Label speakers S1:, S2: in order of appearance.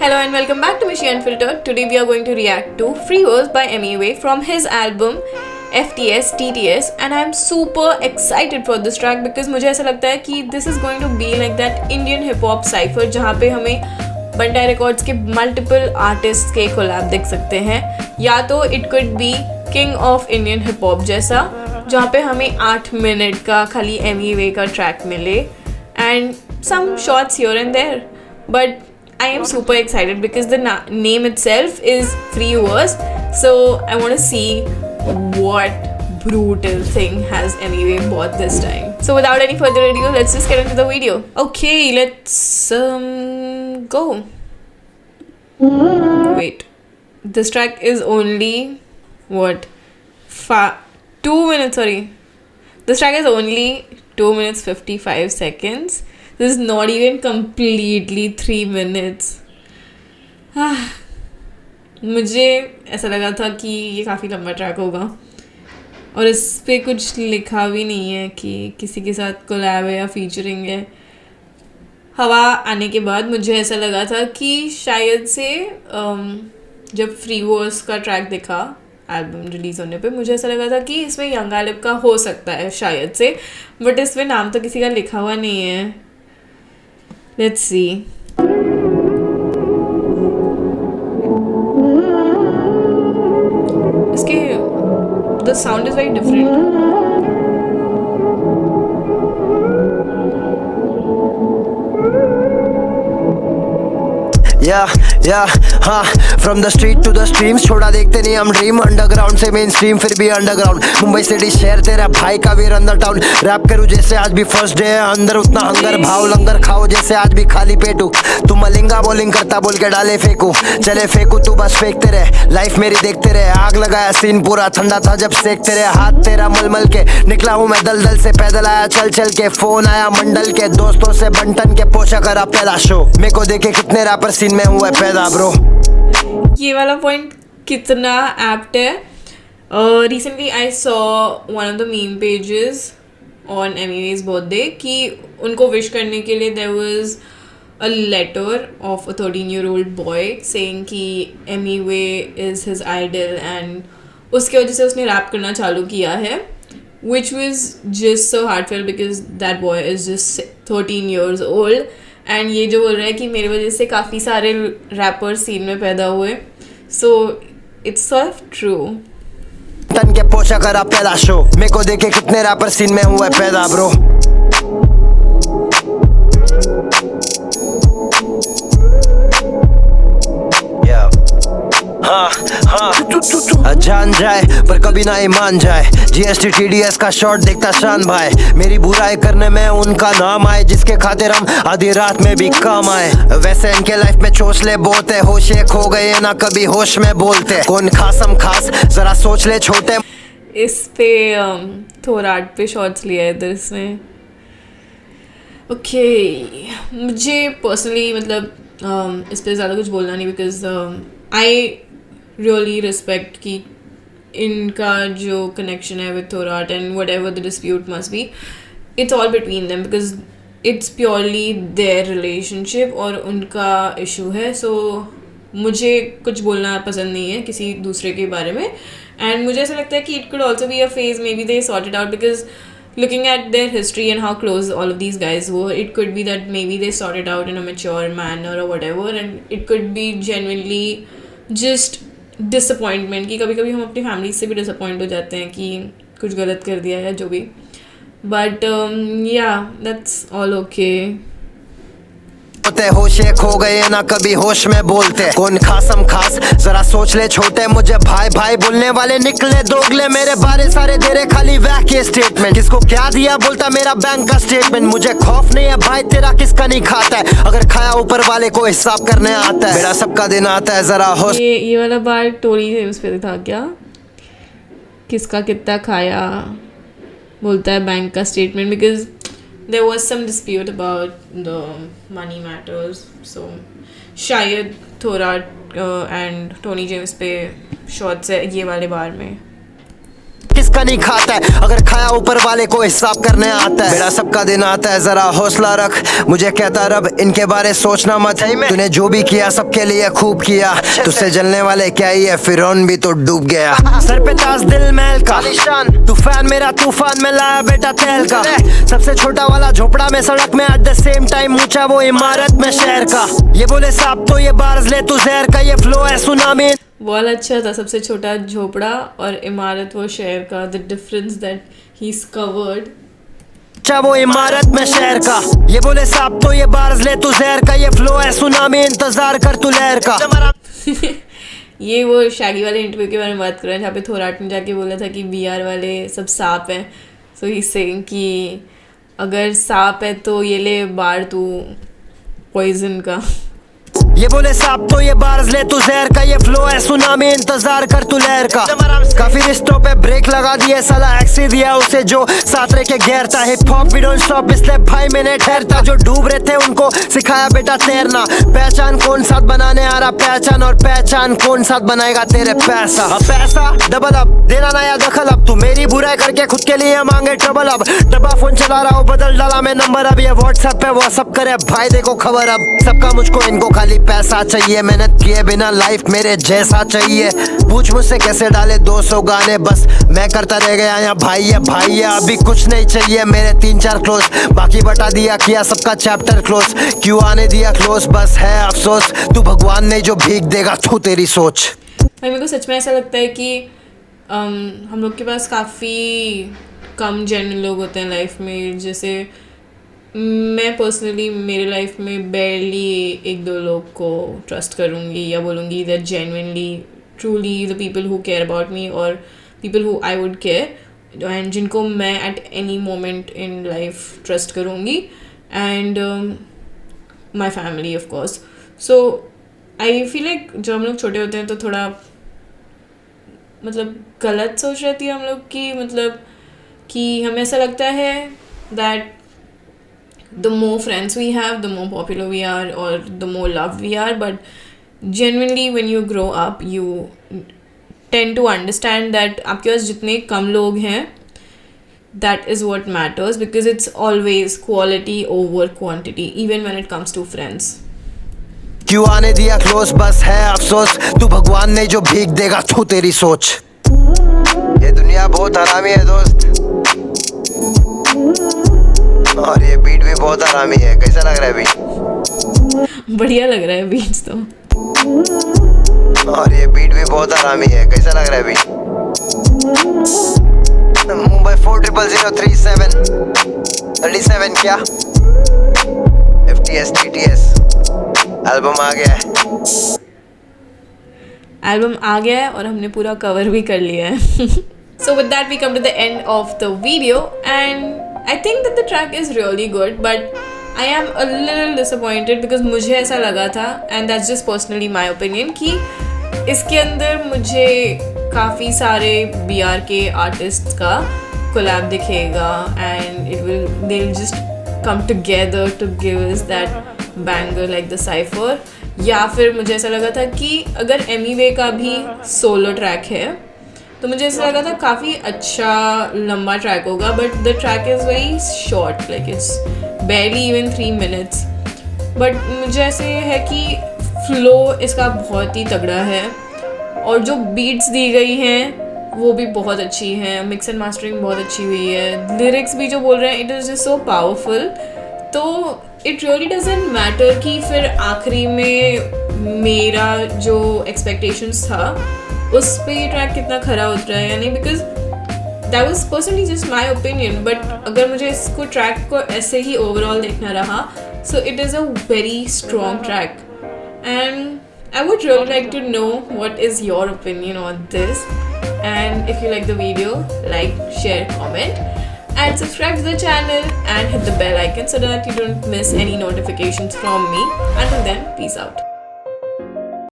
S1: Hello and welcome back to Mishi Unfiltered. Today we are going to react to Free Verse by Emiway from his album FTS TTS and I'm super excited for this track because मुझे ऐसा लगता है कि this is going to be like that Indian hip hop cypher जहाँ पे हमें बंटाई records के multiple artist के कोलैब दिख सकते हैं या तो it could be king of Indian hip hop जैसा जहाँ पे हमें 8 मिनट का खाली Emiway का ट्रैक मिले and some shots here and there but I am super excited because the name itself is Free Verse. So I want to see what brutal thing has Emiway bought this time. So without any further ado, let's just get into the video. Okay, let's go. Wait, this track is only what? 2 minutes. Sorry, this track is only 2 minutes 55 seconds. This is not even completely 3 minutes. मुझे ऐसा लगा था कि ये काफ़ी लंबा track होगा और इस पे कुछ लिखा भी नहीं है कि किसी के साथ कोलैब है या फीचरिंग है. हवा आने के बाद मुझे ऐसा लगा था कि शायद से जब फ्री वर्स का ट्रैक देखा एल्बम रिलीज़ होने पे मुझे ऐसा लगा था कि इसमें यंग आलिब का हो सकता है शायद से, बट इसमें नाम तो किसी का लिखा हुआ नहीं है. Let's see. The sound is very different.
S2: हाँ from the street to the streams छोड़ा देखते नहीं हम ड्रीम अंडरग्राउंड से मेन स्ट्रीम फिर भी अंडरग्राउंड मुंबई सिटी शहर तेरा भाई का वीर अंदर टाउन रैप करूँ जैसे आज भी फर्स्ट डे है अंदर उतना हंगर भाव लंगर खाओ जैसे आज भी खाली पेट हूँ तू मलिंगा बॉलिंग करता बोल के डाले फेंकू चले फेंकू तू बस फेंकते रहे लाइफ मेरी देखते रहे आग लगाया सीन पूरा ठंडा था जब सेकते रहे हाथ तेरा मलमल के निकला हूँ मैं दल दल से पैदल आया चल चल के फोन आया मंडल के दोस्तों से बंटन के पोषा करा पैदा शो मेरे को देखे कितने रैपर सीन में हुए पैदा ब्रो.
S1: ये वाला पॉइंट कितना एप्ट है. Recently I saw one of the meme pages on Emiway's birthday कि उनको विश करने के लिए there was a letter of a 13-year-old boy saying कि Emiway is his idol and उसके वजह से उसने रैप करना चालू किया है which was just so heartfelt because that boy is just 13 years old. And ये जो बोल रहा है कि मेरी वजह से काफ़ी सारे रैपर सीन में पैदा हुए सो इट्स सॉर्ट ट्रू.
S2: तन के पोषा करा पैदा शो मेरे को देखे कितने रैपर सीन में हुए पैदा ब्रो. जान जाए पर कभी ना ईमान जाए GST TDS का शॉट देखता शान भाई मेरी बुराई करने में उनका नाम आए जिसके खातिर हम आधी रात में भी काम आए वैसे इनके लाइफ में चोचले बहुत है होश एक हो गए ना कभी होश में बोलते कौन खासम खास जरा सोच ले छोटे.
S1: इस पे थोराट पे शॉट्स लिया है इधर इसने. ओके मुझे पर्सनली मतलब इस पे ज़्यादा कुछ बोलना नहीं बिकॉज आई रियली रिस्पेक्ट कि इनका जो कनेक्शन है with Thorat and what ever the dispute must be it's all between them because it's purely their relationship और उनका इशू है. सो मुझे कुछ बोलना पसंद नहीं है किसी दूसरे के बारे में एंड मुझे ऐसा लगता है कि it could also be a phase may be they sort it out because looking at their history and how close all of these guys were, it could be that maybe they sorted out in a mature manner or whatever and it could be genuinely just disappointment कि कभी कभी हम अपनी family से भी disappoint हो जाते हैं कि कुछ गलत कर दिया है जो भी बट या दैट्स ऑल ओके.
S2: होश एक हो गए ना कभी होश में बोलते कौन खासम खास जरा सोच ले छोटे मुझे भाई भाई बोलने वाले निकले दोगले मेरे बारे सारे तेरे खाली वह के स्टेटमेंट किसको क्या दिया बोलता मेरा बैंक का स्टेटमेंट मुझे खौफ नहीं है भाई तेरा किसका नहीं खाता है अगर खाया ऊपर वाले को हिसाब करने आता है मेरा सबका दिन आता है जरा होश.
S1: ये वाला बार टोनी जेम्स पे था क्या किसका कितना खाया बोलता है बैंक का statement because there was some dispute about the money matters so शायद थोराट एंड टोनी जेम्स पे शॉट्स है ये वाले बार में.
S2: किसका नहीं खाता है, अगर खाया ऊपर वाले को हिसाब करने आता है। मेरा सबका दिन आता है, जरा हौसला रख, मुझे कहता रब इनके बारे सोचना मत, तूने जो भी किया सबके लिए खूब किया, तुझसे जलने वाले क्या ही है, फिरौन भी तो डूब गया। सर पे ताज दिल महल का, तूफान मेरा तूफान में लाया बेटा तेल का, सबसे छोटा वाला झोपड़ा में सड़क में, एट द सेम टाइम ऊंचा वो इमारत में शहर का। ये बोले साहब तो ये बार्स ले तू जहर का, ये फ्लो है सुनामी।
S1: बहुत अच्छा था, सबसे छोटा झोपड़ा और इमारत वो शहर का, the difference that he is covered.
S2: अच्छा वो इमारत में शहर का, ये बोले साहब तो ये बार्स ले तू जहर का, ये फ्लो है सुनामी, इंतजार कर तू लहर का।
S1: ये वो शैगी वाले इंटरव्यू के बारे में बात कर रहे हैं जहाँ पे थोराट ने जाके बोला था कि बीआर वाले सब सांप हैं। सो ही सेइंग कि अगर सांप है तो ये ले बार तू पॉइजन का।
S2: ये बोले साहब तो ये बार्स ले तू जहर का, ये फ्लो है सुनामी, इंतजार कर तू लहर का। काफी रिश्तों पे ब्रेक लगा दिए, साला एक्सी दिया उसे जो साथ रह के घेरता। Hip hop we don't stop इसलिए भाई मैंने ठहरता, जो डूब रहे थे उनको सिखाया बेटा तैरना। पहचान कौन साथ बनाने आ रहा पहचान, और पहचान कौन साथ बनाएगा तेरे पैसा। अब पैसा डबल अब देना नया दखल, अब तू मेरी बुराई करके खुद के लिए मांगे ट्रबल। अब डब्बा फोन चला रहा हूँ बदल डाला मैं नंबर, अब ये व्हाट्सएप पे व्हाट्सएप करे भाई देखो खबर। अब सबका मुझको इनको खाली पैसा चाहिए, मेहनत किए बिना लाइफ मेरे जैसा चाहिए। पूछ मुझसे कैसे डाले 200 गाने, बस मैं करता रह गया यहाँ भाई है अभी कुछ नहीं चाहिए मेरे 3-4 क्लोज, बाकी बता दिया किया सबका चैप्टर क्लोज। क्यों आने दिया क्लोज बस है अफसोस, तू भगवान नहीं जो भीख देगा तू तेरी सोच।
S1: भाई मेरे को सच में ऐसा लगता है कि हम लोग के पास काफ़ी कम जेन्युइन लोग होते हैं लाइफ में। जैसे मैं पर्सनली मेरे लाइफ में बेरली 1-2 लोग को ट्रस्ट करूँगी या बोलूँगी that genuinely truly the people who care about me और people who I would care, and जिनको मैं at any moment in life trust करूँगी, and my family of course. So I feel like जब हम लोग छोटे होते हैं तो थोड़ा मतलब गलत सोच रहती है हम लोग की, मतलब कि हमें ऐसा लगता है that the more friends we have, the more popular we are, or the more loved we are. But genuinely when you grow up you tend to understand that आपके पास जितने कम लोग हैं that is what matters, because it's always quality over quantity even when it comes to friends.
S2: क्यों आने दिया close बस है अफसोस, तू भगवान नहीं जो भीख देगा तू तेरी सोच। ये दुनिया बहुत हरामी है दोस्त, और ये बीट भी बहुत आरामी है। कैसा लग रहा है बीट?
S1: बढ़िया लग रहा है बीट्स तो,
S2: और ये बीट भी बहुत आरामी है। कैसा लग रहा है बीट? मुंबई 400037 37 क्या FTS TTS एल्बम आ गया है।
S1: एल्बम आ गया है और हमने पूरा कवर भी कर लिया है। So with that we come to the end of the video, and I think that the track is really good, but I am a little disappointed because मुझे ऐसा लगा था, and that's just personally my opinion, कि इसके अंदर मुझे काफ़ी सारे BR के आर्टिस्ट का कोलैब दिखेगा, and they'll just come together to give us that banger like the Cypher. या फिर मुझे ऐसा लगा था कि अगर एमीवे का भी सोलो ट्रैक है तो मुझे ऐसा लगा था काफ़ी अच्छा लंबा ट्रैक होगा, but the track is very short, like it's barely even 3 minutes. But मुझे ऐसे है कि फ्लो इसका बहुत ही तगड़ा है, और जो बीट्स दी गई हैं वो भी बहुत अच्छी हैं, मिक्स एंड मास्टरिंग बहुत अच्छी हुई है, लिरिक्स भी जो बोल रहे हैं it is just so powerful. तो इट रियली डजंट मैटर कि फिर आखिरी में मेरा जो एक्सपेक्टेशंस था उस पे ये ट्रैक कितना खरा उतरा है या नहीं, because that was personally just my opinion. But अगर मुझे इसको ट्रैक को ऐसे ही ओवरऑल देखना रहा, so it is a very strong track, and I would really like to know what is your opinion on this, and if you like the video, like, share, comment, and subscribe to the channel and hit the bell icon so that you don't miss any notifications from me. Until then, peace out.